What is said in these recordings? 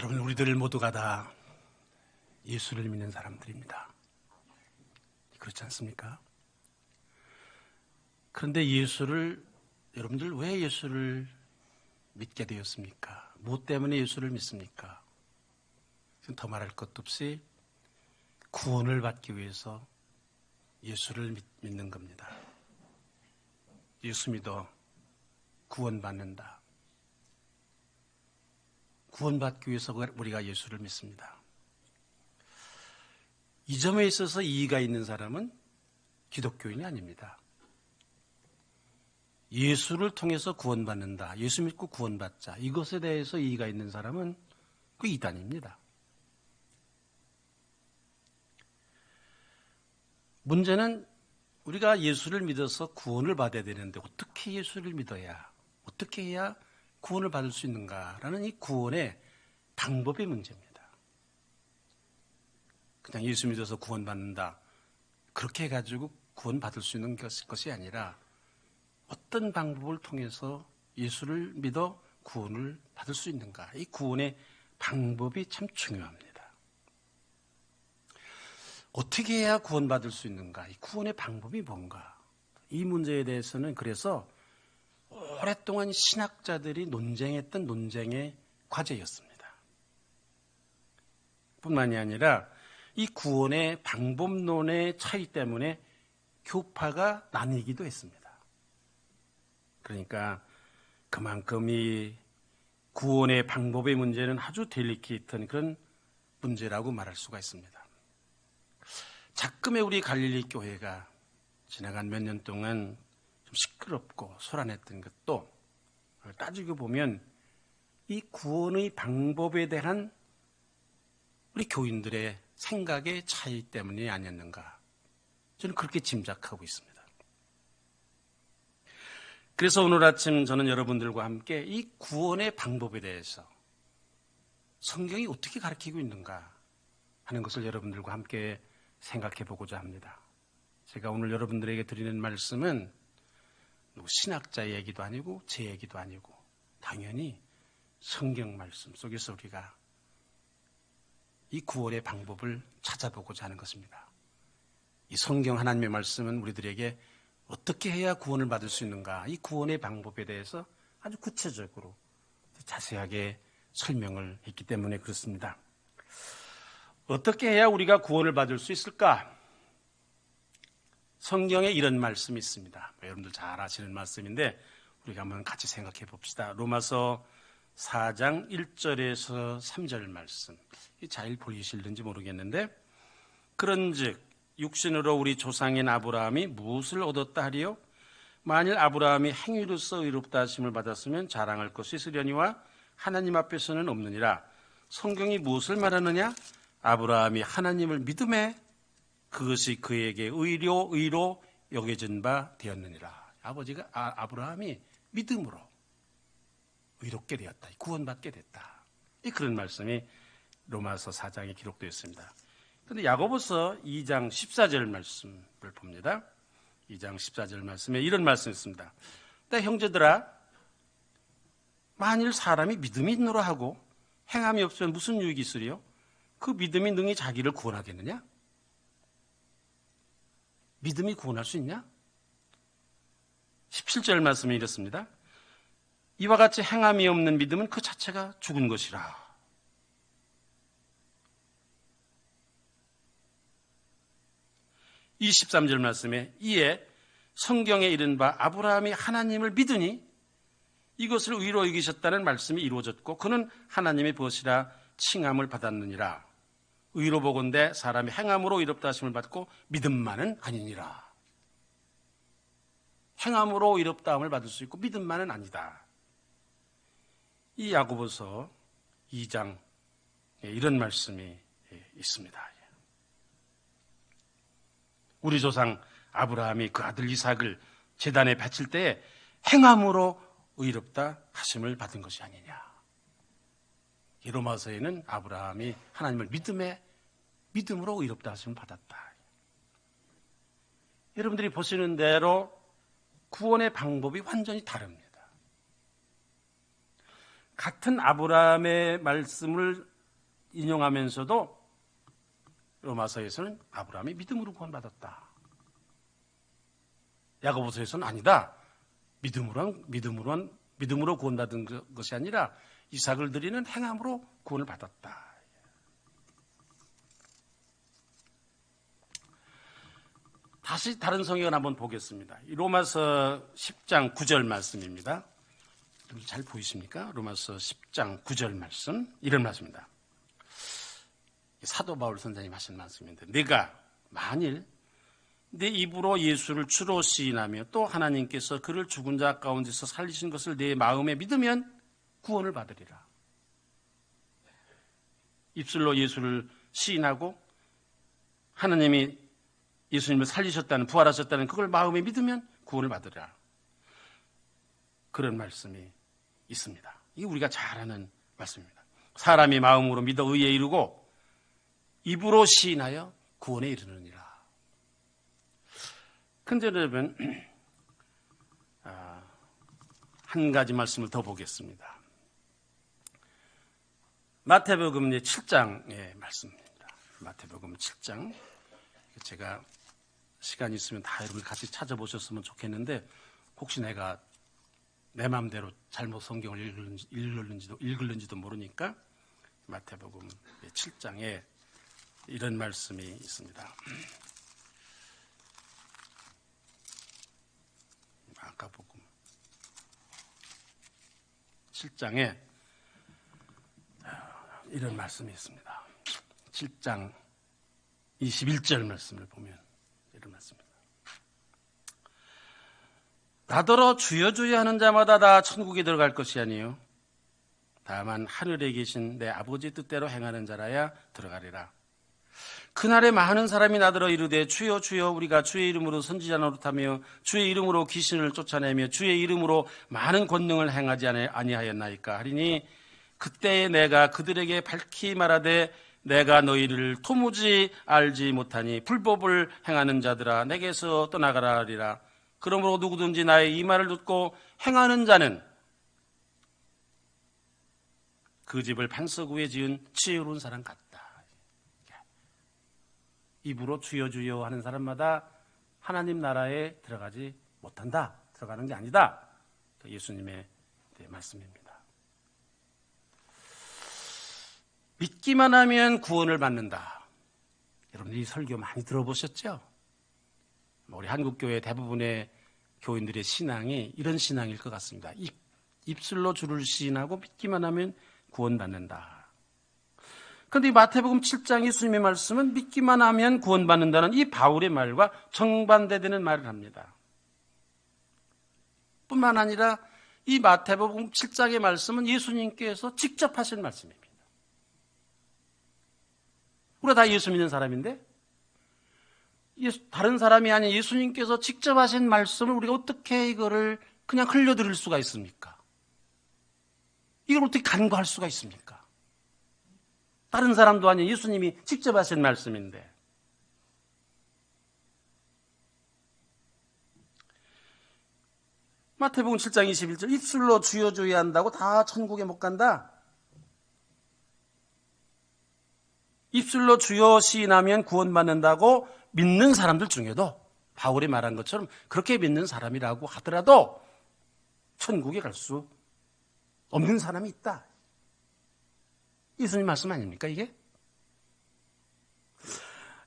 여러분, 우리들 모두가 다 예수를 믿는 사람들입니다. 그렇지 않습니까? 그런데 여러분들 왜 예수를 믿게 되었습니까? 무엇 때문에 예수를 믿습니까? 더 말할 것도 없이 구원을 받기 위해서 예수를 믿는 겁니다. 예수 믿어 구원받는다. 구원받기 위해서 우리가 예수를 믿습니다. 이 점에 있어서 이의가 있는 사람은 기독교인이 아닙니다. 예수를 통해서 구원받는다. 예수 믿고 구원받자. 이것에 대해서 이의가 있는 사람은 그 이단입니다. 문제는 우리가 예수를 믿어서 구원을 받아야 되는데 어떻게 예수를 믿어야, 어떻게 해야 구원을 받을 수 있는가라는 이 구원의 방법의 문제입니다. 그냥 예수 믿어서 구원받는다. 그렇게 해가지고 구원받을 수 있는 것이 아니라 어떤 방법을 통해서 예수를 믿어 구원을 받을 수 있는가. 이 구원의 방법이 참 중요합니다. 어떻게 해야 구원받을 수 있는가? 이 구원의 방법이 뭔가? 이 문제에 대해서는 그래서 오랫동안 신학자들이 논쟁했던 논쟁의 과제였습니다. 뿐만이 아니라 이 구원의 방법론의 차이 때문에 교파가 나뉘기도 했습니다. 그러니까 그만큼 이 구원의 방법의 문제는 아주 델리케이트한 그런 문제라고 말할 수가 있습니다. 작금의 우리 갈릴리 교회가 지나간 몇 년 동안 좀 시끄럽고 소란했던 것도 따지고 보면 이 구원의 방법에 대한 우리 교인들의 생각의 차이 때문이 아니었는가, 저는 그렇게 짐작하고 있습니다. 그래서 오늘 아침 저는 여러분들과 함께 이 구원의 방법에 대해서 성경이 어떻게 가르치고 있는가 하는 것을 여러분들과 함께 생각해 보고자 합니다. 제가 오늘 여러분들에게 드리는 말씀은 신학자의 얘기도 아니고 제 얘기도 아니고 당연히 성경 말씀 속에서 우리가 이 구원의 방법을 찾아보고자 하는 것입니다. 이 성경 하나님의 말씀은 우리들에게 어떻게 해야 구원을 받을 수 있는가, 이 구원의 방법에 대해서 아주 구체적으로 자세하게 설명을 했기 때문에 그렇습니다. 어떻게 해야 우리가 구원을 받을 수 있을까? 성경에 이런 말씀이 있습니다. 여러분들 잘 아시는 말씀인데 우리가 한번 같이 생각해 봅시다. 로마서 4장 1절에서 3절 말씀. 잘 보이실는지 모르겠는데, 그런즉 육신으로 우리 조상인 아브라함이 무엇을 얻었다 하리요? 만일 아브라함이 행위로서 의롭다 하심을 받았으면 자랑할 것이 있으려니와 하나님 앞에서는 없느니라. 성경이 무엇을 말하느냐? 아브라함이 하나님을 믿음에 그것이 그에게 의로 여겨진 바 되었느니라. 아브라함이 믿음으로 의롭게 되었다. 구원받게 됐다. 그런 말씀이 로마서 4장에 기록되어 있습니다. 그런데 야고보서 2장 14절 말씀을 봅니다. 2장 14절 말씀에 이런 말씀이 있습니다. 형제들아, 만일 사람이 믿음이 있노라 하고 행함이 없으면 무슨 유익이 있으리요? 그 믿음이 능히 자기를 구원하겠느냐? 믿음이 구원할 수 있냐? 17절 말씀이 이렇습니다. 이와 같이 행함이 없는 믿음은 그 자체가 죽은 것이라. 이 13절 말씀에 이에 성경에 이른 바 아브라함이 하나님을 믿으니 이것을 의로 여기셨다는 말씀이 이루어졌고 그는 하나님의 벗이라 칭함을 받았느니라. 의로 보건대 사람이 행함으로 의롭다 하심을 받고 믿음만은 아니니라. 행함으로 의롭다함을 받을 수 있고 믿음만은 아니다. 이 야고보서 2장에 이런 말씀이 있습니다. 우리 조상 아브라함이 그 아들 이삭을 제단에 바칠 때에 행함으로 의롭다 하심을 받은 것이 아니냐. 이 로마서에는 아브라함이 하나님을 믿음으로 의롭다 하심을 받았다. 여러분들이 보시는 대로 구원의 방법이 완전히 다릅니다. 같은 아브라함의 말씀을 인용하면서도 로마서에서는 아브라함이 믿음으로 구원받았다. 야고보서에서는 아니다. 믿음으로 구원받은 것이 아니라 이삭을 드리는 행함으로 구원을 받았다. 다시 다른 성경을 한번 보겠습니다. 로마서 10장 9절 말씀입니다. 잘 보이십니까? 로마서 10장 9절 말씀, 이런 말씀입니다. 사도 바울 선생님 하신 말씀인데, 내가 만일 내 입으로 예수를 주로 시인하며 또 하나님께서 그를 죽은 자 가운데서 살리신 것을 내 마음에 믿으면 구원을 받으리라. 입술로 예수를 시인하고 하나님이 예수님을 살리셨다는, 부활하셨다는 그걸 마음에 믿으면 구원을 받으리라. 그런 말씀이 있습니다. 이게 우리가 잘 아는 말씀입니다. 사람이 마음으로 믿어 의에 이르고 입으로 시인하여 구원에 이르느니라. 근데 여러분, 한 가지 말씀을 더 보겠습니다. 마태복음 7장의 말씀입니다. 마태복음 7장. 제가 시간이 있으면 다 여러분 같이 찾아보셨으면 좋겠는데, 혹시 내가 내 마음대로 잘못 성경을 읽을는지도 모르니까 마태복음 7장에 이런 말씀이 있습니다. 마가복음 7장에 이런 말씀이 있습니다. 7장 21절 말씀을 보면 이런 말씀입니다. 나더러 주여 주여 하는 자마다 다 천국에 들어갈 것이 아니요 다만 하늘에 계신 내 아버지 뜻대로 행하는 자라야 들어가리라. 그날에 많은 사람이 나더러 이르되 주여 주여 우리가 주의 이름으로 선지자 노릇하며 주의 이름으로 귀신을 쫓아내며 주의 이름으로 많은 권능을 행하지 아니하였나이까 하리니 그때에 내가 그들에게 밝히 말하되 내가 너희를 도무지 알지 못하니 불법을 행하는 자들아 내게서 떠나가라 하리라. 그러므로 누구든지 나의 이 말을 듣고 행하는 자는 그 집을 반석 위에 지은 지혜로운 사람 같다. 입으로 주여 주여 하는 사람마다 하나님 나라에 들어가지 못한다. 들어가는 게 아니다. 예수님의 말씀입니다. 믿기만 하면 구원을 받는다. 여러분 이 설교 많이 들어보셨죠? 우리 한국교회 대부분의 교인들의 신앙이 이런 신앙일 것 같습니다. 입술로 주를 시인하고 믿기만 하면 구원받는다. 그런데 이 마태복음 7장 예수님의 말씀은 믿기만 하면 구원받는다는 이 바울의 말과 정반대되는 말을 합니다. 뿐만 아니라 이 마태복음 7장의 말씀은 예수님께서 직접 하신 말씀입니다. 우리가 다 예수 믿는 사람인데 다른 사람이 아닌 예수님께서 직접 하신 말씀을 우리가 어떻게 이거를 그냥 흘려들을 수가 있습니까? 이걸 어떻게 간과할 수가 있습니까? 다른 사람도 아닌 예수님이 직접 하신 말씀인데 마태복음 7장 21절 입술로 주여 주여 한다고 다 천국에 못 간다. 입술로 주여 시인하면 구원받는다고 믿는 사람들 중에도 바울이 말한 것처럼 그렇게 믿는 사람이라고 하더라도 천국에 갈 수 없는 사람이 있다. 예수님 말씀 아닙니까 이게?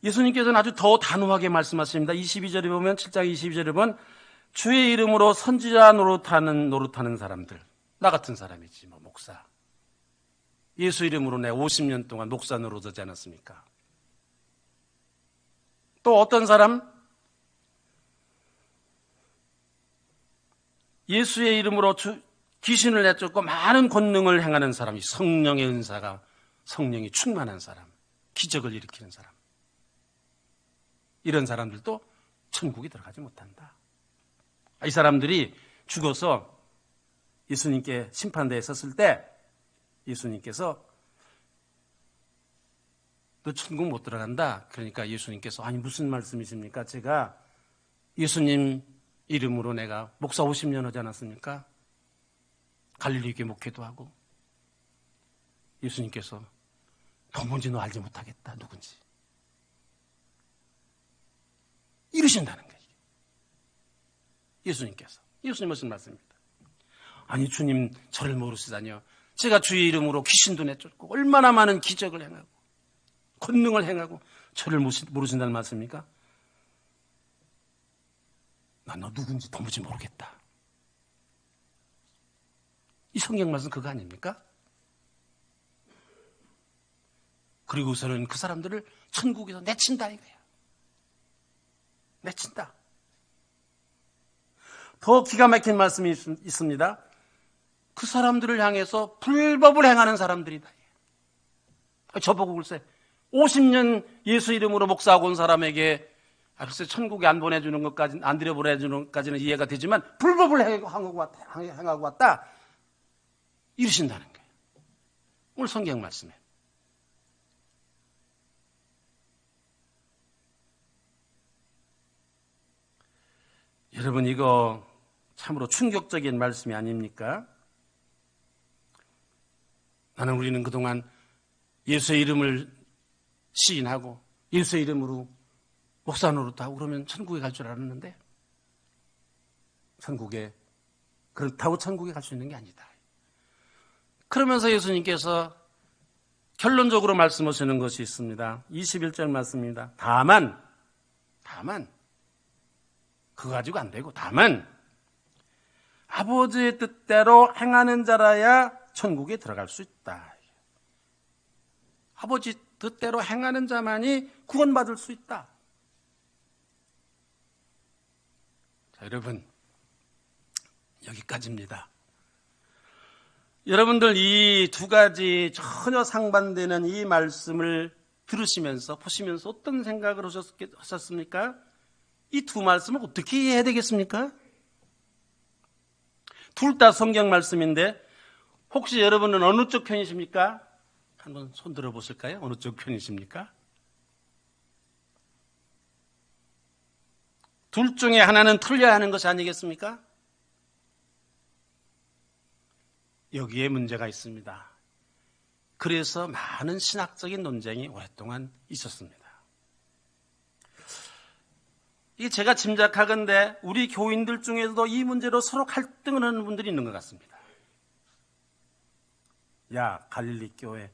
예수님께서는 아주 더 단호하게 말씀하십니다. 22절에 보면 7장 22절에 보면 주의 이름으로 선지자 노릇하는 사람들, 나 같은 사람이지 뭐 목사. 예수 이름으로 내 50년 동안 목사 노릇하지 않았습니까? 또 어떤 사람? 예수의 이름으로 귀신을 내쫓고 많은 권능을 행하는 사람이 성령의 은사가 성령이 충만한 사람, 기적을 일으키는 사람. 이런 사람들도 천국에 들어가지 못한다. 이 사람들이 죽어서 예수님께 심판대에 섰을 때 예수님께서 너 천국 못 들어간다. 그러니까 예수님께서 아니 무슨 말씀이십니까? 제가 예수님 이름으로 내가 목사 50년 하지 않았습니까? 갈릴리 교회 목회도 하고 예수님께서 도무지 너 알지 못하겠다. 누군지. 이러신다는 거예요. 예수님께서. 예수님 무슨 말씀입니다. 아니 주님 저를 모르시다니요. 제가 주의 이름으로 귀신도 내쫓고 얼마나 많은 기적을 행하고 권능을 행하고 저를 모르신다는 말씀입니까? 난 너 누군지 도무지 모르겠다. 이 성경 말씀 그거 아닙니까? 그리고서는 그 사람들을 천국에서 내친다 이거야. 내친다. 더 기가 막힌 말씀이 있습니다. 그 사람들을 향해서 불법을 행하는 사람들이다. 저보고 글쎄 50년 예수 이름으로 목사하고 온 사람에게 글쎄 천국에 안 보내주는 것까지 안 들여보내주는 것까지는 이해가 되지만 불법을 행하고 왔다 이러신다는 거예요. 오늘 성경 말씀에 여러분 이거 참으로 충격적인 말씀이 아닙니까? 나는 우리는 그동안 예수의 이름을 시인하고 예수의 이름으로 목사 노릇하고 그러면 천국에 갈 줄 알았는데 그렇다고 천국에 갈 수 있는 게 아니다. 그러면서 예수님께서 결론적으로 말씀하시는 것이 있습니다. 21절 말씀입니다. 다만 그거 가지고 안 되고 다만 아버지의 뜻대로 행하는 자라야 천국에 들어갈 수 있다. 아버지 뜻대로 행하는 자만이 구원받을 수 있다. 자, 여러분 여기까지입니다. 여러분들 이 두 가지 전혀 상반되는 이 말씀을 들으시면서 보시면서 어떤 생각을 하셨습니까? 이 두 말씀을 어떻게 이해해야 되겠습니까? 둘 다 성경 말씀인데 혹시 여러분은 어느 쪽 편이십니까? 한번 손 들어보실까요? 어느 쪽 편이십니까? 둘 중에 하나는 틀려야 하는 것이 아니겠습니까? 여기에 문제가 있습니다. 그래서 많은 신학적인 논쟁이 오랫동안 있었습니다. 이게 제가 짐작하건대 우리 교인들 중에서도 이 문제로 서로 갈등을 하는 분들이 있는 것 같습니다. 야, 갈릴리 교회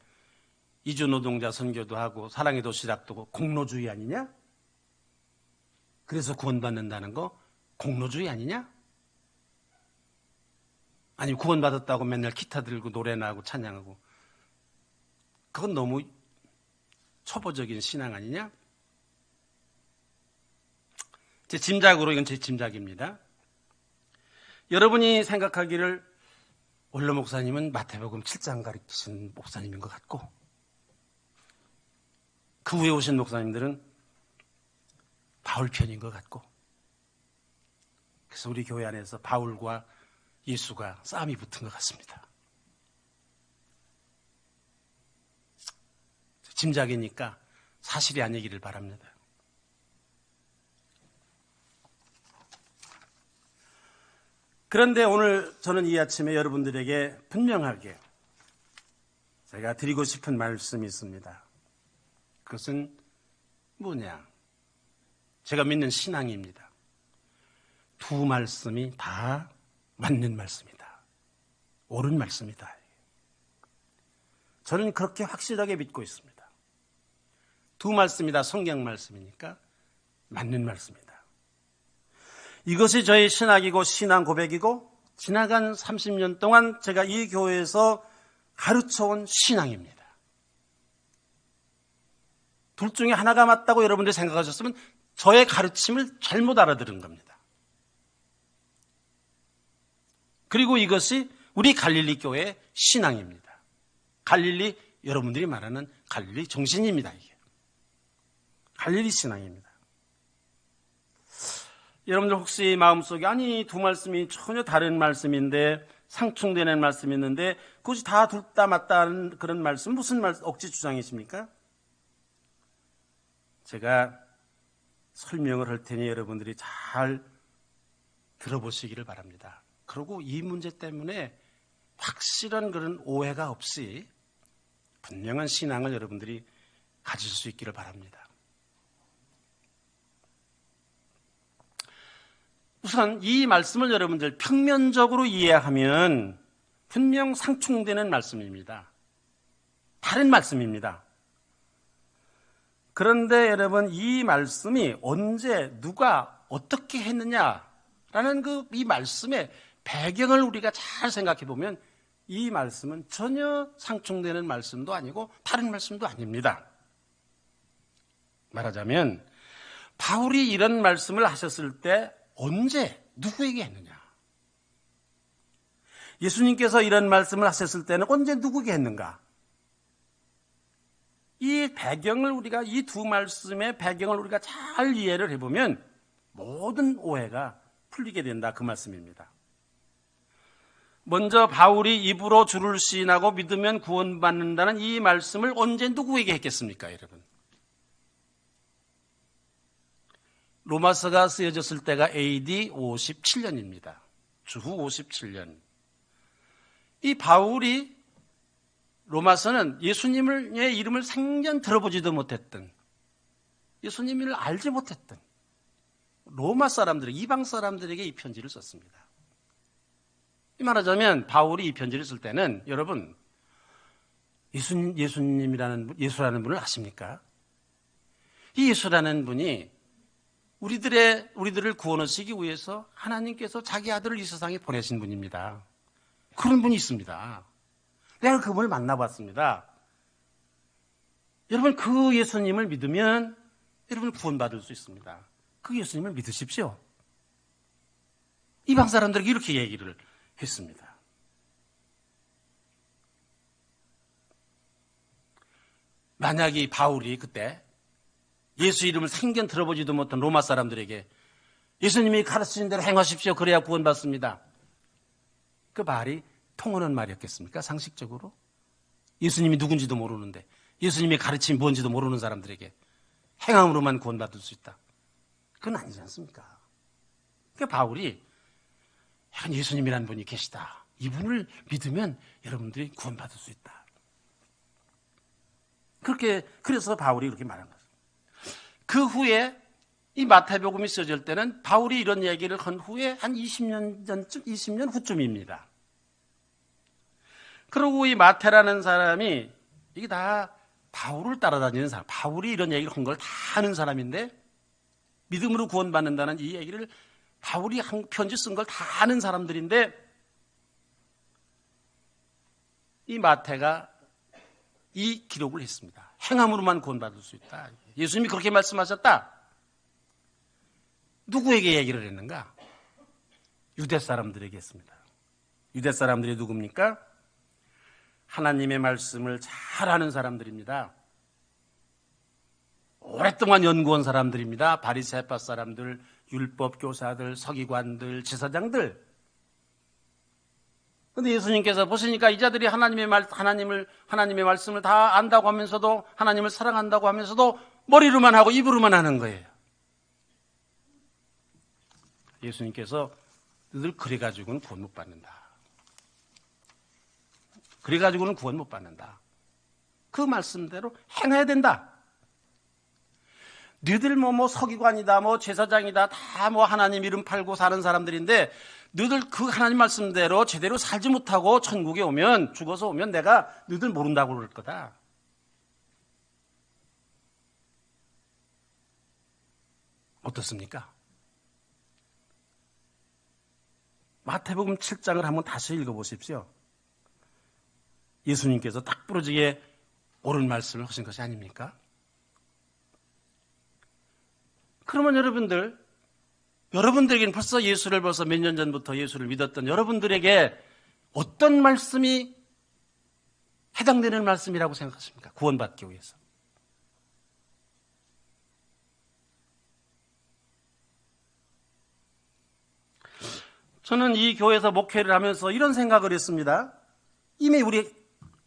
이주노동자 선교도 하고 사랑의 도시락도 하고 공로주의 아니냐? 그래서 구원받는다는 거 공로주의 아니냐? 아니 구원받았다고 맨날 기타 들고 노래나 하고 찬양하고 그건 너무 초보적인 신앙 아니냐? 제 짐작으로 이건 제 짐작입니다. 여러분이 생각하기를 원로 목사님은 마태복음 7장 가르치신 목사님인 것 같고 그 후에 오신 목사님들은 바울 편인 것 같고 그래서 우리 교회 안에서 바울과 예수가 싸움이 붙은 것 같습니다. 짐작이니까 사실이 아니기를 바랍니다. 그런데 오늘 저는 이 아침에 여러분들에게 분명하게 제가 드리고 싶은 말씀이 있습니다. 그것은 뭐냐? 제가 믿는 신앙입니다. 두 말씀이 다 맞는 말씀이다. 옳은 말씀이다. 저는 그렇게 확실하게 믿고 있습니다. 두 말씀이 다 성경 말씀이니까 맞는 말씀이다. 이것이 저의 신학이고 신앙 고백이고 지나간 30년 동안 제가 이 교회에서 가르쳐온 신앙입니다. 둘 중에 하나가 맞다고 여러분들이 생각하셨으면 저의 가르침을 잘못 알아들은 겁니다. 그리고 이것이 우리 갈릴리 교회의 신앙입니다. 갈릴리, 여러분들이 말하는 갈릴리 정신입니다. 이게. 갈릴리 신앙입니다. 여러분들 혹시 마음속에 아니 두 말씀이 전혀 다른 말씀인데 상충되는 말씀이 있는데 그것이 다 둘 다 맞다는 그런 말씀 무슨 억지 주장이십니까? 제가 설명을 할 테니 여러분들이 잘 들어보시기를 바랍니다. 그리고 이 문제 때문에 확실한 그런 오해가 없이 분명한 신앙을 여러분들이 가질 수 있기를 바랍니다. 우선 이 말씀을 여러분들 평면적으로 이해하면 분명 상충되는 말씀입니다. 다른 말씀입니다. 그런데 여러분, 이 말씀이 언제 누가 어떻게 했느냐라는 이 말씀의 배경을 우리가 잘 생각해 보면 이 말씀은 전혀 상충되는 말씀도 아니고 다른 말씀도 아닙니다. 말하자면 바울이 이런 말씀을 하셨을 때 언제 누구에게 했느냐? 예수님께서 이런 말씀을 하셨을 때는 언제 누구에게 했는가? 이 배경을 우리가, 이 두 말씀의 배경을 우리가 잘 이해를 해보면 모든 오해가 풀리게 된다, 그 말씀입니다. 먼저 바울이 입으로 주를 시인하고 믿으면 구원받는다는 이 말씀을 언제 누구에게 했겠습니까, 여러분? 로마서가 쓰여졌을 때가 AD 57년입니다. 주후 57년. 이 바울이 로마서는 예수님의 이름을 생전 들어보지도 못했던, 예수님을 알지 못했던 로마 사람들, 이방 사람들에게 이 편지를 썼습니다. 이 말하자면 바울이 이 편지를 쓸 때는 여러분, 예수라는 분을 아십니까? 이 예수라는 분이 우리들을 구원하시기 위해서 하나님께서 자기 아들을 이 세상에 보내신 분입니다. 그런 분이 있습니다. 내가 그분을 만나봤습니다. 여러분, 그 예수님을 믿으면 여러분 구원받을 수 있습니다. 그 예수님을 믿으십시오. 이방 사람들에게 이렇게 얘기를 했습니다. 만약에 바울이 그때 예수 이름을 생전 들어보지도 못한 로마 사람들에게 예수님이 가르치신 대로 행하십시오. 그래야 구원받습니다. 그 말이 통하는 말이었겠습니까? 상식적으로? 예수님이 누군지도 모르는데, 예수님의 가르침이 뭔지도 모르는 사람들에게 행함으로만 구원받을 수 있다. 그건 아니지 않습니까? 그러니까 바울이 예수님이라는 분이 계시다. 이분을 믿으면 여러분들이 구원받을 수 있다. 그래서 바울이 그렇게 말한 거죠. 그 후에 이 마태복음이 쓰여질 때는 바울이 이런 얘기를 한 후에 한 20년 전쯤, 20년 후쯤입니다. 그리고 이 마태라는 사람이 이게 다 바울을 따라다니는 사람, 바울이 이런 얘기를 한 걸 다 아는 사람인데 믿음으로 구원받는다는 이 얘기를 바울이 한 편지 쓴 걸 다 아는 사람들인데 이 마태가 이 기록을 했습니다. 행함으로만 구원받을 수 있다. 예수님이 그렇게 말씀하셨다. 누구에게 얘기를 했는가? 유대 사람들에게 했습니다. 유대 사람들이 누굽니까? 하나님의 말씀을 잘 아는 사람들입니다. 오랫동안 연구한 사람들입니다. 바리새파 사람들, 율법 교사들, 서기관들, 제사장들. 그런데 예수님께서 보시니까 이 자들이 하나님의 말씀을 다 안다고 하면서도, 하나님을 사랑한다고 하면서도 머리로만 하고 입으로만 하는 거예요. 예수님께서 너희들 그래가지고는 구원 못 받는다. 그래가지고는 구원 못 받는다. 그 말씀대로 행해야 된다. 너희들 서기관이다, 제사장이다, 다 하나님 이름 팔고 사는 사람들인데 너희들 그 하나님 말씀대로 제대로 살지 못하고 천국에 오면, 죽어서 오면 내가 너희들 모른다고 그럴 거다. 어떻습니까? 마태복음 7장을 한번 다시 읽어보십시오. 예수님께서 딱 부러지게 옳은 말씀을 하신 것이 아닙니까? 그러면 여러분들에게는 벌써 예수를 벌써 몇 년 전부터 예수를 믿었던 여러분들에게 어떤 말씀이 해당되는 말씀이라고 생각하십니까? 구원받기 위해서. 저는 이 교회에서 목회를 하면서 이런 생각을 했습니다. 이미 우리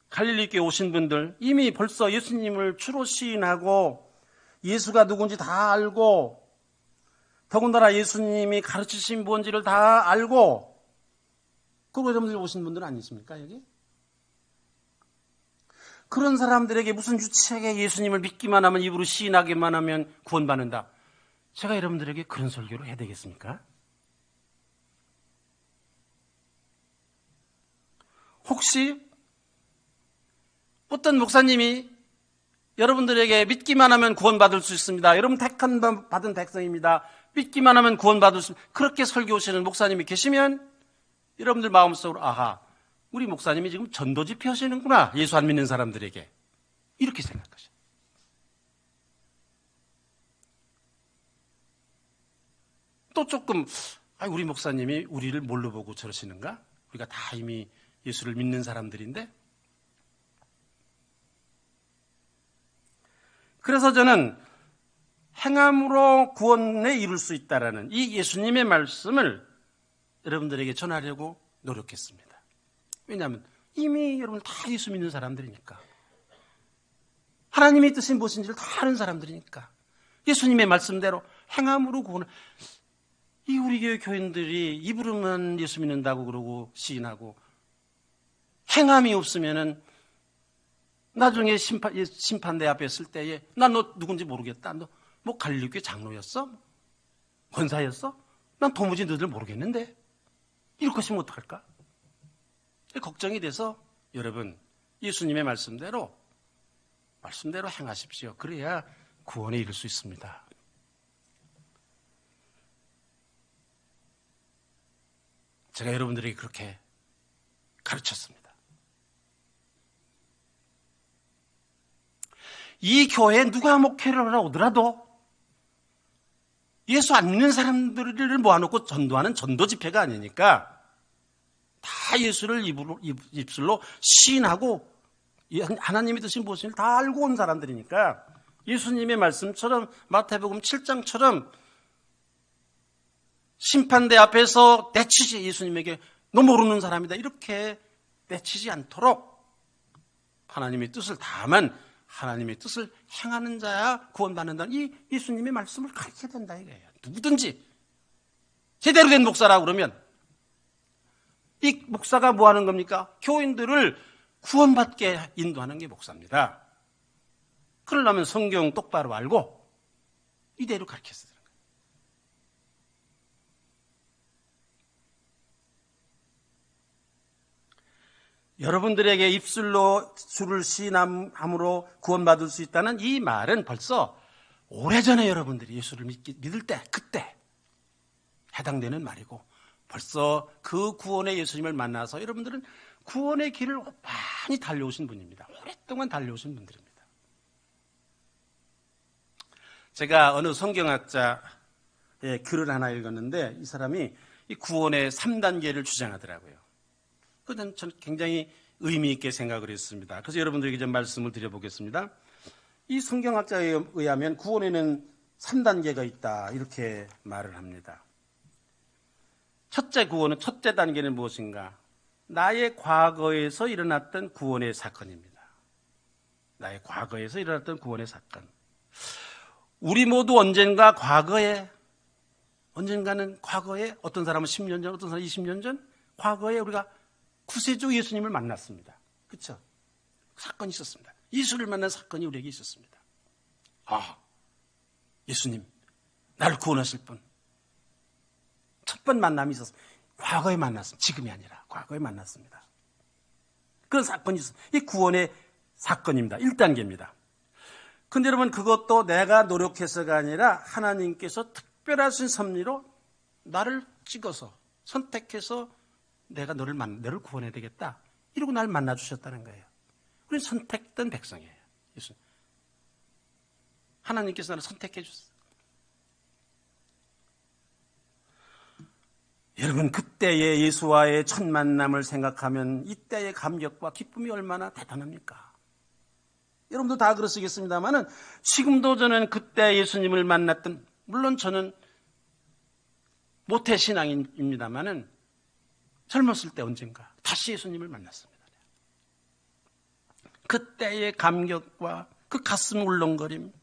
갈릴리교에 오신 분들, 이미 벌써 예수님을 주로 시인하고 예수가 누군지 다 알고, 더군다나 예수님이 가르치신 뭔지를 다 알고, 그리고 여러분들 오신 분들 아니십니까, 여기? 그런 사람들에게 무슨 유치하게 예수님을 믿기만 하면, 입으로 시인하기만 하면 구원받는다. 제가 여러분들에게 그런 설교를 해야 되겠습니까? 혹시 어떤 목사님이 여러분들에게 믿기만 하면 구원받을 수 있습니다, 여러분 택한 받은 백성입니다, 믿기만 하면 구원받을 수 있습니다, 그렇게 설교하시는 목사님이 계시면 여러분들 마음속으로 아하, 우리 목사님이 지금 전도 집회 하시는구나, 예수 안 믿는 사람들에게, 이렇게 생각하셔요. 또 조금 우리 목사님이 우리를 뭘로 보고 저러시는가? 우리가 다 이미 예수를 믿는 사람들인데. 그래서 저는 행함으로 구원에 이룰 수 있다라는 이 예수님의 말씀을 여러분들에게 전하려고 노력했습니다. 왜냐하면 이미 여러분 다 예수 믿는 사람들이니까, 하나님의 뜻이 무엇인지를 다 아는 사람들이니까, 예수님의 말씀대로 행함으로 구원을, 이 우리 교회 교인들이 입으로만 예수 믿는다고 그러고 시인하고 행함이 없으면은 나중에 심판대 앞에 있을 때에 난 너 누군지 모르겠다, 너 뭐 갈릴교회 장로였어? 권사였어? 난 도무지 너들 모르겠는데, 이럴 것이면 어떡할까? 걱정이 돼서 여러분 예수님의 말씀대로 행하십시오. 그래야 구원에 이를 수 있습니다. 제가 여러분들에게 그렇게 가르쳤습니다. 이 교회에 누가 목회를 하러 오더라도 예수 안 믿는 사람들을 모아놓고 전도하는 전도 집회가 아니니까, 다 예수를 입술로 시인하고 하나님의 뜻이 무엇인지 다 알고 온 사람들이니까, 예수님의 말씀처럼 마태복음 7장처럼 심판대 앞에서 내치지, 예수님에게 너 모르는 사람이다 이렇게 내치지 않도록 하나님의 뜻을 다만 하나님의 뜻을 행하는 자야 구원받는다는 이 예수님의 말씀을 가르쳐야 된다 이거예요. 누구든지 제대로 된 목사라고 그러면 이 목사가 뭐 하는 겁니까? 교인들을 구원받게 인도하는 게 목사입니다. 그러려면 성경 똑바로 알고 이대로 가르쳤어야 되는 거예요. 여러분들에게 입술로 주를 시인함으로 구원받을 수 있다는 이 말은 벌써 오래전에 여러분들이 예수를 믿을 때, 그때 해당되는 말이고, 벌써 그 구원의 예수님을 만나서 여러분들은 구원의 길을 많이 달려오신 분입니다. 오랫동안 달려오신 분들입니다. 제가 어느 성경학자의 글을 하나 읽었는데, 이 사람이 이 구원의 3단계를 주장하더라고요. 그건 저는 굉장히 의미 있게 생각을 했습니다. 그래서 여러분들에게 좀 말씀을 드려보겠습니다. 이 성경학자에 의하면 구원에는 3단계가 있다 이렇게 말을 합니다. 첫째 단계는 무엇인가? 나의 과거에서 일어났던 구원의 사건입니다. 나의 과거에서 일어났던 구원의 사건. 우리 모두 언젠가는 과거에, 어떤 사람은 10년 전, 어떤 사람은 20년 전, 과거에 우리가 구세주 예수님을 만났습니다. 그렇죠? 사건이 있었습니다. 예수를 만난 사건이 우리에게 있었습니다. 아, 예수님, 나를 구원하실 분. 첫 번 만남이 있었습니다. 과거에 만났습니다. 지금이 아니라 과거에 만났습니다. 그런 사건이 있었습니다. 이 구원의 사건입니다. 1단계입니다. 근데 여러분, 그것도 내가 노력해서가 아니라 하나님께서 특별하신 섭리로 나를 찍어서 선택해서 내가 너를 구원해야 되겠다 이러고 나를 만나주셨다는 거예요. 우리는 선택된 백성이에요. 예수. 하나님께서 나를 선택해 주셨어요. 여러분, 그때의 예수와의 첫 만남을 생각하면 이때의 감격과 기쁨이 얼마나 대단합니까? 여러분도 다 그러시겠습니다만은, 지금도 저는 그때 예수님을 만났던, 물론 저는 모태신앙입니다만은 젊었을 때 언젠가 다시 예수님을 만났습니다. 그때의 감격과 그 가슴 울렁거림,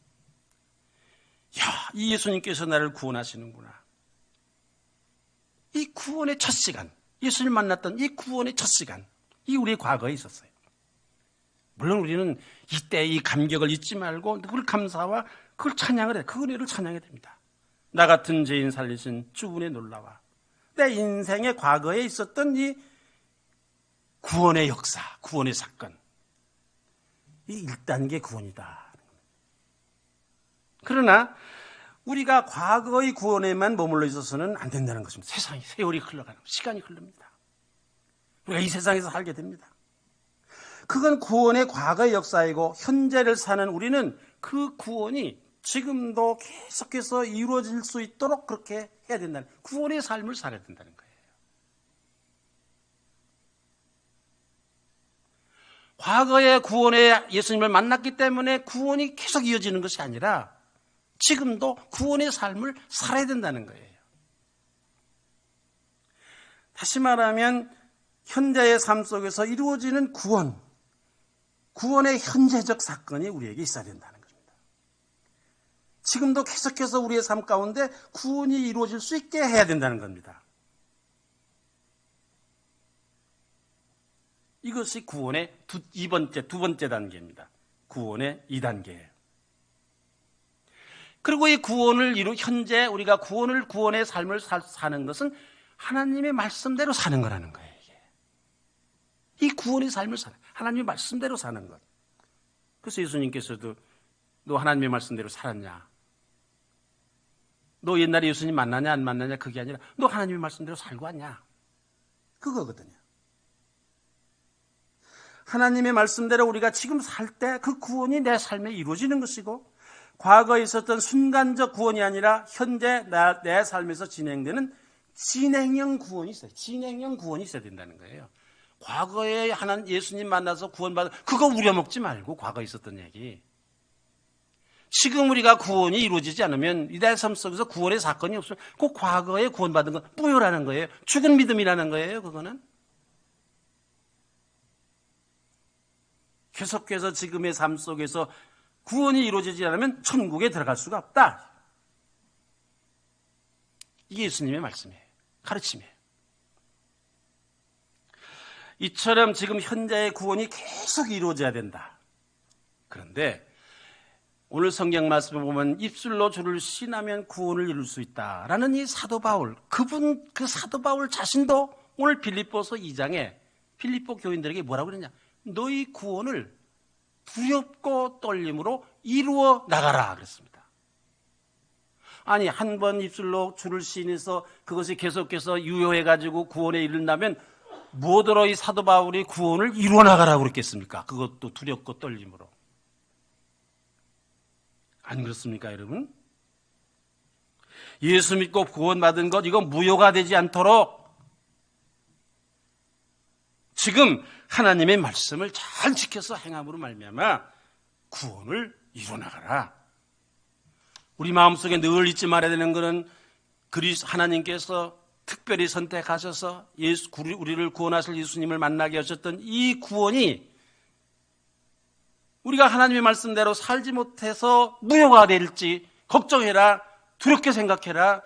이 예수님께서 나를 구원하시는구나. 이 구원의 첫 시간, 예수님을 만났던 이 구원의 첫 시간, 이 우리의 과거에 있었어요. 물론 우리는 이때 이 감격을 잊지 말고 그걸 감사와 그걸 찬양을 해. 그 은혜를 찬양해야 됩니다. 나 같은 죄인 살리신 주분의 놀라와 내 인생의 과거에 있었던 이 구원의 역사, 구원의 사건, 이 1단계 구원이다. 그러나 우리가 과거의 구원에만 머물러 있어서는 안 된다는 것입니다. 세상이, 세월이 흘러가는, 시간이 흐릅니다. 우리가 이 세상에서 살게 됩니다. 그건 구원의 과거의 역사이고 현재를 사는 우리는 그 구원이 지금도 계속해서 이루어질 수 있도록 그렇게 해야 된다는, 구원의 삶을 살아야 된다는 거예요. 과거의 구원의 예수님을 만났기 때문에 구원이 계속 이어지는 것이 아니라 지금도 구원의 삶을 살아야 된다는 거예요. 다시 말하면 현재의 삶 속에서 이루어지는 구원의 현재적 사건이 우리에게 있어야 된다는 겁니다. 지금도 계속해서 우리의 삶 가운데 구원이 이루어질 수 있게 해야 된다는 겁니다. 이것이 구원의 두 번째 단계입니다. 구원의 2단계예요. 그리고 이 구원을 현재 우리가 구원의 삶을 사는 것은 하나님의 말씀대로 사는 거라는 거예요. 이 구원의 삶을 사는, 하나님의 말씀대로 사는 것. 그래서 예수님께서도 너 하나님의 말씀대로 살았냐? 너 옛날에 예수님 만나냐 안 만나냐 그게 아니라 너 하나님의 말씀대로 살고 왔냐? 그거거든요. 하나님의 말씀대로 우리가 지금 살 때 그 구원이 내 삶에 이루어지는 것이고 과거에 있었던 순간적 구원이 아니라 현재 내 삶에서 진행되는 진행형 구원이 있어요. 진행형 구원이 있어야 된다는 거예요. 과거에 하나님 예수님 만나서 구원받은 그거 우려먹지 말고 과거에 있었던 얘기. 지금 우리가 구원이 이루어지지 않으면 내 삶 속에서 구원의 사건이 없으면 그 과거에 구원받은 건 뿌요라는 거예요. 죽은 믿음이라는 거예요. 그거는. 계속해서 지금의 삶 속에서 구원이 이루어지지 않으면 천국에 들어갈 수가 없다. 이게 예수님의 말씀이에요. 가르침이에요. 이처럼 지금 현재의 구원이 계속 이루어져야 된다. 그런데 오늘 성경 말씀을 보면 입술로 주를 신하면 구원을 이룰 수 있다라는 이 사도 바울, 그 사도 바울 자신도 오늘 빌립보서 2장에 빌립보 교인들에게 뭐라고 그러냐? 너희 구원을 두렵고 떨림으로 이루어 나가라 그랬습니다. 아니 한 번 입술로 주를 신해서 그것이 계속해서 유효해가지고 구원에 이른다면 무엇으로 이 사도 바울이 구원을 이루어 나가라고 그랬겠습니까? 그것도 두렵고 떨림으로. 안 그렇습니까 여러분? 예수 믿고 구원받은 것 이거 무효가 되지 않도록 지금 하나님의 말씀을 잘 지켜서 행함으로 말미암아 구원을 이루어나가라. 우리 마음속에 늘 잊지 말아야 되는 것은 하나님께서 특별히 선택하셔서 우리를 구원하실 예수님을 만나게 하셨던 이 구원이 우리가 하나님의 말씀대로 살지 못해서 무효가 될지 걱정해라. 두렵게 생각해라.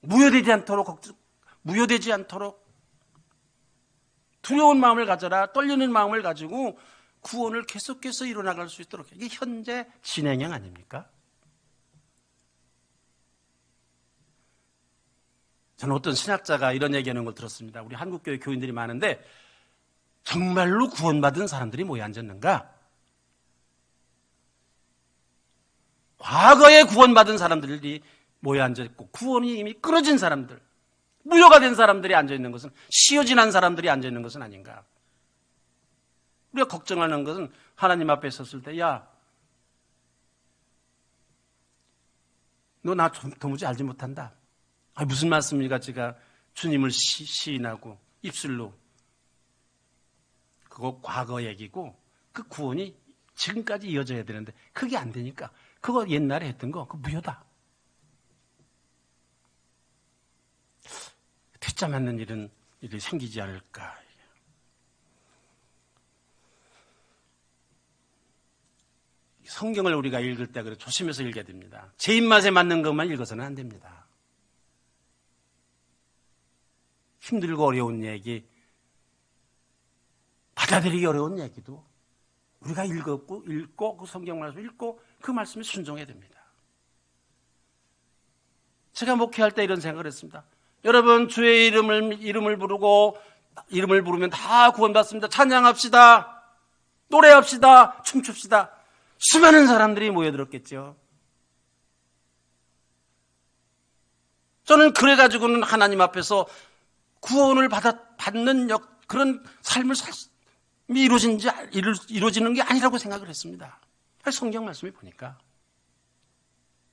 무효되지 않도록 두려운 마음을 가져라. 떨리는 마음을 가지고 구원을 계속해서 이루어나갈 수 있도록. 이게 현재 진행형 아닙니까? 저는 어떤 신학자가 이런 얘기하는 걸 들었습니다. 우리 한국교회 교인들이 많은데 정말로 구원받은 사람들이 모여 앉았는가? 과거에 구원받은 사람들이 모여 앉아있고 구원이 이미 끊어진 사람들, 무효가 된 사람들이 앉아있는 것은 시효지난 사람들이 앉아있는 것은 아닌가? 우리가 걱정하는 것은 하나님 앞에 섰을 때 야, 너 나 도무지 알지 못한다. 무슨 말씀입니까? 제가 주님을 시인하고 입술로 그거 과거 얘기고 그 구원이 지금까지 이어져야 되는데 그게 안 되니까 그거 옛날에 했던 거 그거 무효다. 퇴짜 맞는 일이 생기지 않을까. 성경을 우리가 읽을 때 그래 조심해서 읽어야 됩니다. 제 입맛에 맞는 것만 읽어서는 안 됩니다. 힘들고 어려운 얘기 받아들이기 어려운 얘기도 우리가 읽고 그 성경 말씀 읽고 그 말씀에 순종해야 됩니다. 제가 목회할 때 이런 생각을 했습니다. 여러분, 주의 이름을 부르면 다 구원받습니다. 찬양합시다. 노래합시다. 춤춥시다. 수많은 사람들이 모여들었겠죠. 저는 그래가지고는 하나님 앞에서 구원을 받는 그런 삶을 이루어지는 게 아니라고 생각을 했습니다. 성경 말씀을 보니까.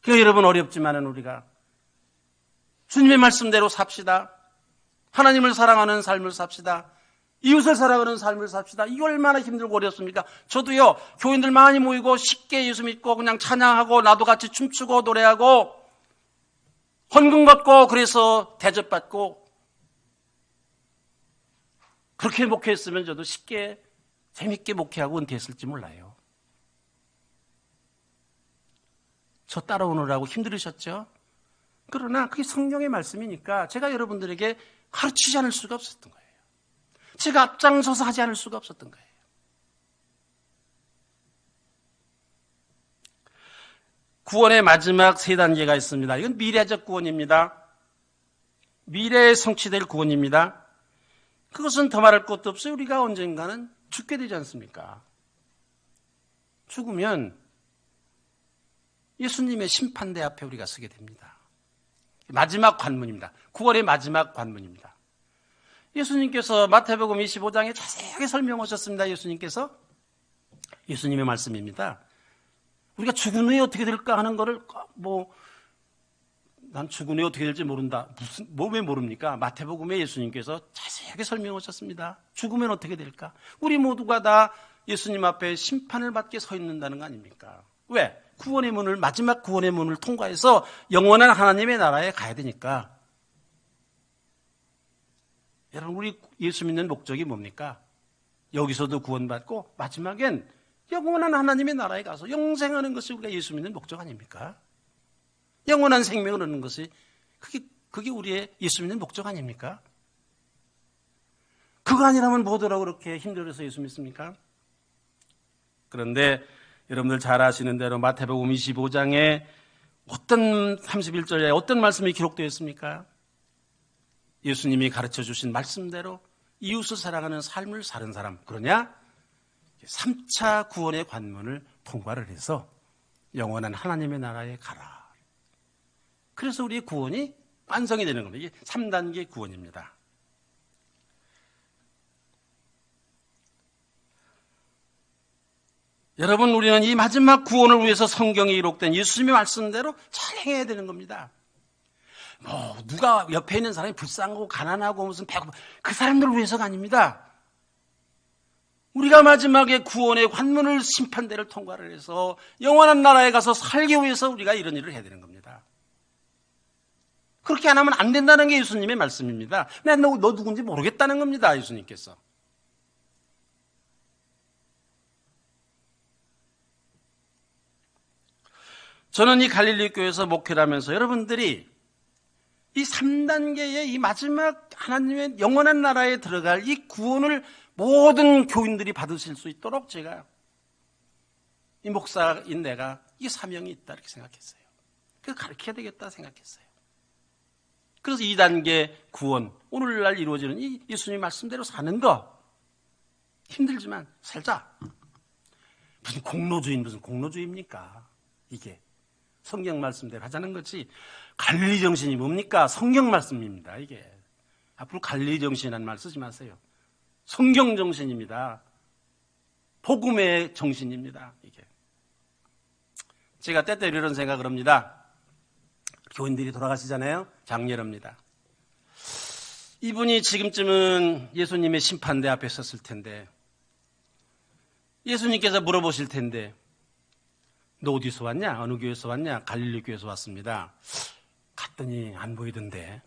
그러니까 여러분, 어렵지만은 우리가 주님의 말씀대로 삽시다. 하나님을 사랑하는 삶을 삽시다. 이웃을 사랑하는 삶을 삽시다. 이게 얼마나 힘들고 어렵습니까? 저도요, 교인들 많이 모이고 쉽게 예수 믿고 그냥 찬양하고 나도 같이 춤추고 노래하고 헌금 걷고 그래서 대접받고 그렇게 목회했으면 저도 쉽게 재밌게 목회하고 은퇴했을지 몰라요. 저 따라오느라고 힘들으셨죠? 그러나 그게 성경의 말씀이니까 제가 여러분들에게 가르치지 않을 수가 없었던 거예요. 제가 앞장서서 하지 않을 수가 없었던 거예요. 구원의 마지막 세 단계가 있습니다. 이건 미래적 구원입니다. 미래에 성취될 구원입니다. 그것은 더 말할 것도 없어요. 우리가 언젠가는 죽게 되지 않습니까? 죽으면 예수님의 심판대 앞에 우리가 서게 됩니다. 마지막 관문입니다. 9월의 마지막 관문입니다. 예수님께서 마태복음 25장에 자세하게 설명하셨습니다. 예수님의 말씀입니다. 우리가 죽은 후에 어떻게 될까 하는 거를 난 죽은 후에 어떻게 될지 모른다. 왜 모릅니까? 마태복음에 예수님께서 자세하게 설명하셨습니다. 죽으면 어떻게 될까? 우리 모두가 다 예수님 앞에 심판을 받게 서 있는다는 거 아닙니까? 왜? 마지막 구원의 문을 통과해서 영원한 하나님의 나라에 가야 되니까. 여러분, 우리 예수 믿는 목적이 뭡니까? 여기서도 구원받고 마지막엔 영원한 하나님의 나라에 가서 영생하는 것이 우리가 예수 믿는 목적 아닙니까? 영원한 생명을 얻는 것이 그게 우리의 예수 믿는 목적 아닙니까? 그거 아니라면 뭐더라고 그렇게 힘들어서 예수 믿습니까? 그런데 여러분들 잘 아시는 대로 마태복음 25장에 31절에 어떤 말씀이 기록되어 있습니까? 예수님이 가르쳐 주신 말씀대로 이웃을 사랑하는 삶을 사는 사람, 그러냐? 3차 구원의 관문을 통과를 해서 영원한 하나님의 나라에 가라. 그래서 우리의 구원이 완성이 되는 겁니다. 이게 3단계 구원입니다. 여러분, 우리는 이 마지막 구원을 위해서 성경에 기록된 예수님의 말씀대로 잘 행해야 되는 겁니다. 누가 옆에 있는 사람이 불쌍하고 가난하고 무슨 배고파, 그 사람들을 위해서가 아닙니다. 우리가 마지막에 구원의 관문을 심판대를 통과를 해서 영원한 나라에 가서 살기 위해서 우리가 이런 일을 해야 되는 겁니다. 그렇게 안 하면 안 된다는 게 예수님의 말씀입니다. 너 누군지 모르겠다는 겁니다. 예수님께서. 저는 이 갈릴리 교회에서 목회를 하면서 여러분들이 이 3단계의 이 마지막 하나님의 영원한 나라에 들어갈 이 구원을 모든 교인들이 받으실 수 있도록 제가 이 목사인 내가 이 사명이 있다 이렇게 생각했어요. 그래서 가르쳐야 되겠다 생각했어요. 그래서 2단계 구원, 오늘날 이루어지는 이 예수님 말씀대로 사는 거 힘들지만 살자. 무슨 공로주의입니까? 이게 성경 말씀대로 하자는 거지. 갈릴리 정신이 뭡니까? 성경 말씀입니다. 이게 앞으로 갈릴리 정신이라는 말 쓰지 마세요. 성경 정신입니다. 복음의 정신입니다. 이게 제가 때때로 이런 생각을 합니다. 교인들이 돌아가시잖아요. 장례랍니다. 이분이 지금쯤은 예수님의 심판대 앞에 섰을 텐데 예수님께서 물어보실 텐데 너 어디서 왔냐? 어느 교회에서 왔냐? 갈릴리 교회에서 왔습니다. 갔더니 안 보이던데.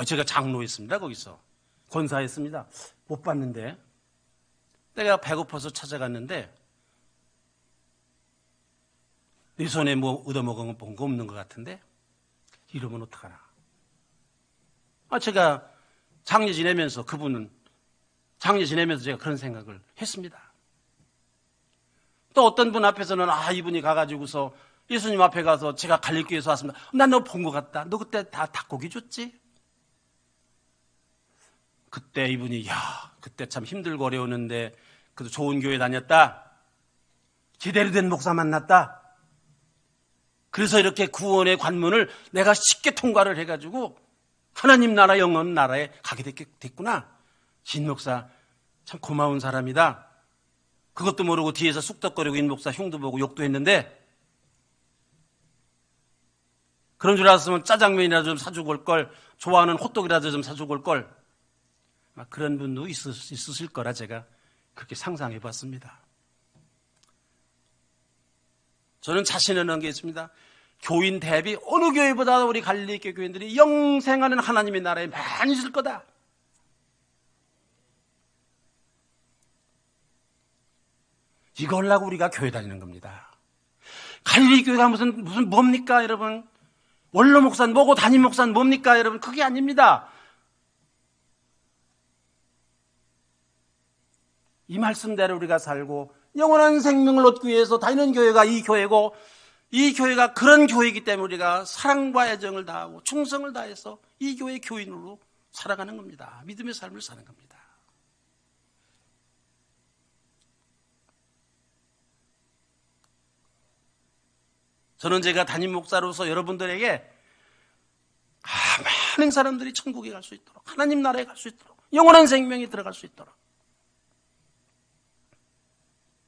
제가 장로했습니다. 거기서 권사했습니다. 못 봤는데 내가 배고파서 찾아갔는데 네 손에 뭐 얻어먹은 거 없는 것 같은데 이러면 어떡하나. 제가 장례 지내면서 그분은 장례 지내면서 제가 그런 생각을 했습니다. 또 어떤 분 앞에서는 이분이 가가지고서 예수님 앞에 가서 제가 갈릴교에서 왔습니다. 난 너 본 것 같다. 너 그때 다 닭고기 줬지? 그때 이분이 그때 참 힘들고 어려웠는데 그래도 좋은 교회 다녔다. 제대로 된 목사 만났다. 그래서 이렇게 구원의 관문을 내가 쉽게 통과를 해가지고 하나님 나라 영원 나라에 가게 됐구나. 신 목사 참 고마운 사람이다. 그것도 모르고 뒤에서 쑥덕거리고 인 목사 흉도 보고 욕도 했는데 그런 줄 알았으면 짜장면이라도 좀 사주고 올 걸, 좋아하는 호떡이라도 좀 사주고 올 걸. 막 그런 분도 있으실 거라 제가 그렇게 상상해 봤습니다. 저는 자신은 게 있습니다. 교인 대비 어느 교회보다 우리 갈릴리 교인들이 영생하는 하나님의 나라에 많이 있을 거다. 이거 하려고 우리가 교회 다니는 겁니다. 갈릴리 교회가 무슨 뭡니까 여러분? 원로 목사는 뭐고 담임 목사는 뭡니까 여러분? 그게 아닙니다. 이 말씀대로 우리가 살고 영원한 생명을 얻기 위해서 다니는 교회가 이 교회고 이 교회가 그런 교회이기 때문에 우리가 사랑과 애정을 다하고 충성을 다해서 이 교회의 교인으로 살아가는 겁니다. 믿음의 삶을 사는 겁니다. 저는 제가 담임 목사로서 여러분들에게 많은 사람들이 천국에 갈 수 있도록 하나님 나라에 갈 수 있도록 영원한 생명에 들어갈 수 있도록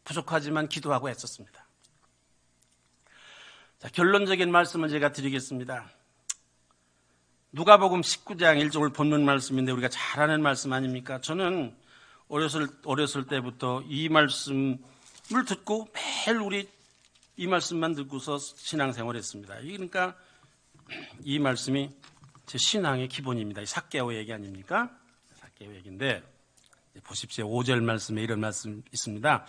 부족하지만 기도하고 애썼습니다. 자, 결론적인 말씀을 제가 드리겠습니다. 누가복음 19장 1절을 본문 말씀인데 우리가 잘 아는 말씀 아닙니까? 저는 어렸을 때부터 이 말씀을 듣고 매일 우리 이 말씀만 듣고서 신앙생활을 했습니다. 그러니까 이 말씀이 제 신앙의 기본입니다. 삭개오 얘기 아닙니까? 삭개오 얘기인데 보십시오. 5절 말씀에 이런 말씀 있습니다.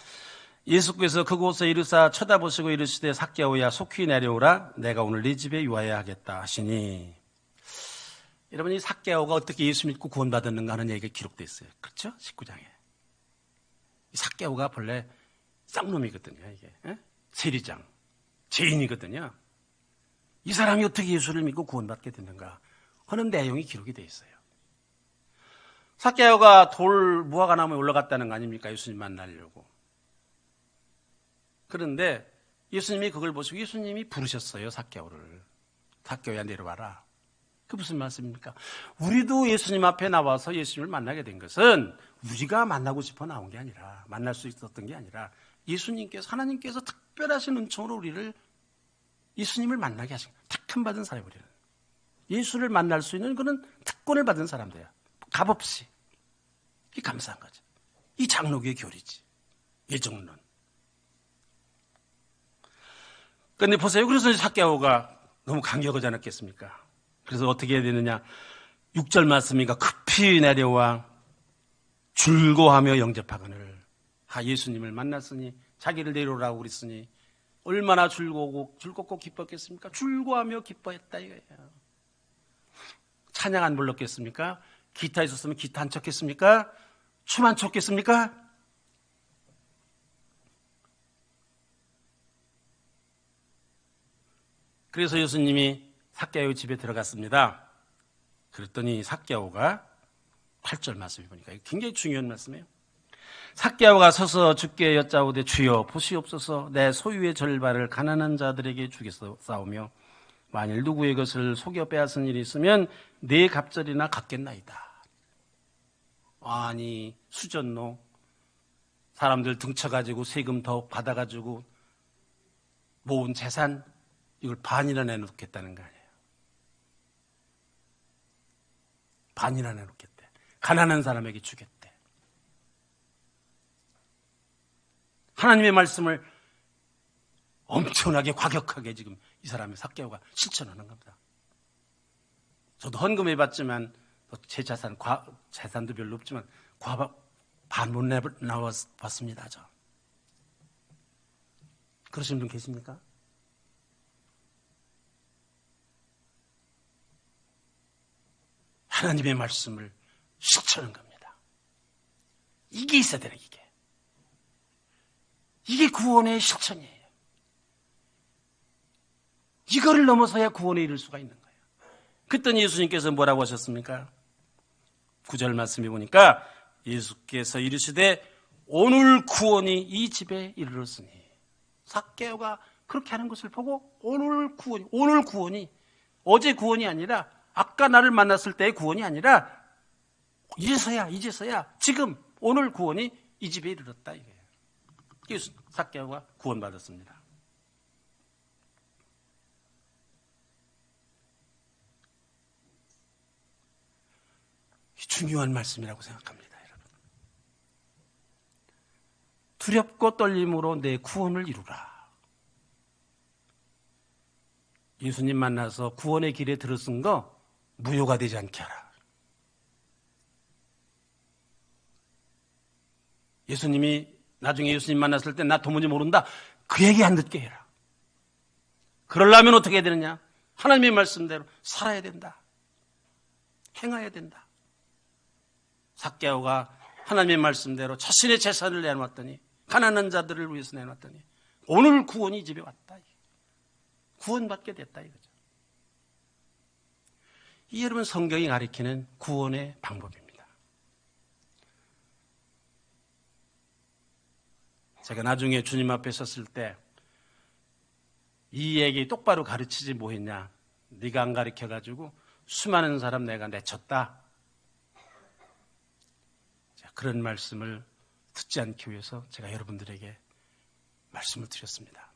예수께서 그곳에 이르사 쳐다보시고 이르시되 삭개오야 속히 내려오라 내가 오늘 네 집에 유하여야 하겠다 하시니 여러분 이 삭개오가 어떻게 예수 믿고 구원받았는가 하는 얘기가 기록되어 있어요. 그렇죠? 19장에. 이 삭개오가 본래 쌍놈이거든요. 이게 세리장, 죄인이거든요. 이 사람이 어떻게 예수를 믿고 구원받게 됐는가 하는 내용이 기록이 되어 있어요. 삭개오가 돌 무화과나무에 올라갔다는 거 아닙니까? 예수님 만나려고. 그런데 예수님이 그걸 보시고 예수님이 부르셨어요. 삭개오를. 삭개오야 내려와라. 그 무슨 말씀입니까? 우리도 예수님 앞에 나와서 예수님을 만나게 된 것은 우리가 만나고 싶어 나온 게 아니라 만날 수 있었던 게 아니라 예수님께서 하나님께서 특별하신 은총으로 우리를 예수님을 만나게 하신 특권 받은 사람이 우리는 예수를 만날 수 있는 그런 특권을 받은 사람들이야. 값없이. 이게 감사한 거죠. 이 장로교의 교리지. 예정론. 그런데 보세요. 그래서 삭개오가 너무 감격하지 않았겠습니까? 그래서 어떻게 해야 되느냐? 6절 말씀이니까 급히 내려와 줄고하며 영접하거늘. 예수님을 만났으니 자기를 내려오라고 그랬으니 얼마나 즐겁고 기뻤겠습니까? 줄고하며 기뻐했다 이거예요. 찬양 안 불렀겠습니까? 기타 있었으면 기타 안 쳤겠습니까? 춤 안 췄겠습니까? 그래서 예수님이 삭개오 집에 들어갔습니다. 그랬더니 삭개오가 8절 말씀을 보니까 굉장히 중요한 말씀이에요. 삭개오가 서서 주께 여짜오되 주여 보시옵소서 내 소유의 절반을 가난한 자들에게 주겠사오며 만일 누구의 것을 속여 빼앗은 일이 있으면 네 갑절이나 갚겠나이다. 아니 수전노 사람들 등쳐가지고 세금 더 받아가지고 모은 재산 이걸 반이나 내놓겠다는 거 아니에요. 반이나 내놓겠대. 가난한 사람에게 주겠대. 하나님의 말씀을 엄청나게 과격하게 지금 이 사람의 삭개오가 실천하는 겁니다. 저도 헌금해 봤지만 제 재산도 별로 없지만 반 못 나왔습니다. 저. 그러신 분 계십니까? 하나님의 말씀을 실천한 겁니다. 이게 있어야 되는 이게. 이게 구원의 실천이에요. 이거를 넘어서야 구원에 이를 수가 있는 거예요. 그랬더니 예수님께서 뭐라고 하셨습니까? 9절 말씀해 보니까 예수께서 이르시되 오늘 구원이 이 집에 이르렀으니, 삭개오가 그렇게 하는 것을 보고 오늘 구원이 어제 구원이 아니라 아까 나를 만났을 때의 구원이 아니라 이제서야 지금 오늘 구원이 이 집에 이르렀다 이거예요. 삭개오가 구원받았습니다. 중요한 말씀이라고 생각합니다, 여러분. 두렵고 떨림으로 내 구원을 이루라. 예수님 만나서 구원의 길에 들어선 거 무효가 되지 않게 하라. 예수님이 나중에 예수님 만났을 때 나 도무지 모른다, 그 얘기 안 듣게 해라. 그러려면 어떻게 해야 되느냐? 하나님의 말씀대로 살아야 된다. 행해야 된다. 삭개오가 하나님의 말씀대로 자신의 재산을 내놓았더니, 가난한 자들을 위해서 내놨더니 오늘 구원이 집에 왔다. 구원받게 됐다 이거죠. 이 여러분 성경이 가리키는 구원의 방법입니다. 제가 나중에 주님 앞에 섰을 때 이 얘기 똑바로 가르치지 뭐했냐, 네가 안 가르쳐가지고 수많은 사람 내가 내쳤다. 그런 말씀을 듣지 않기 위해서 제가 여러분들에게 말씀을 드렸습니다.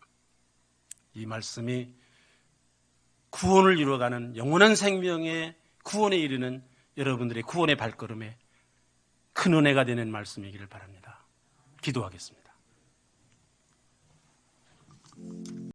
이 말씀이 구원을 이루어가는 영원한 생명의 구원에 이르는 여러분들의 구원의 발걸음에 큰 은혜가 되는 말씀이기를 바랍니다. 기도하겠습니다.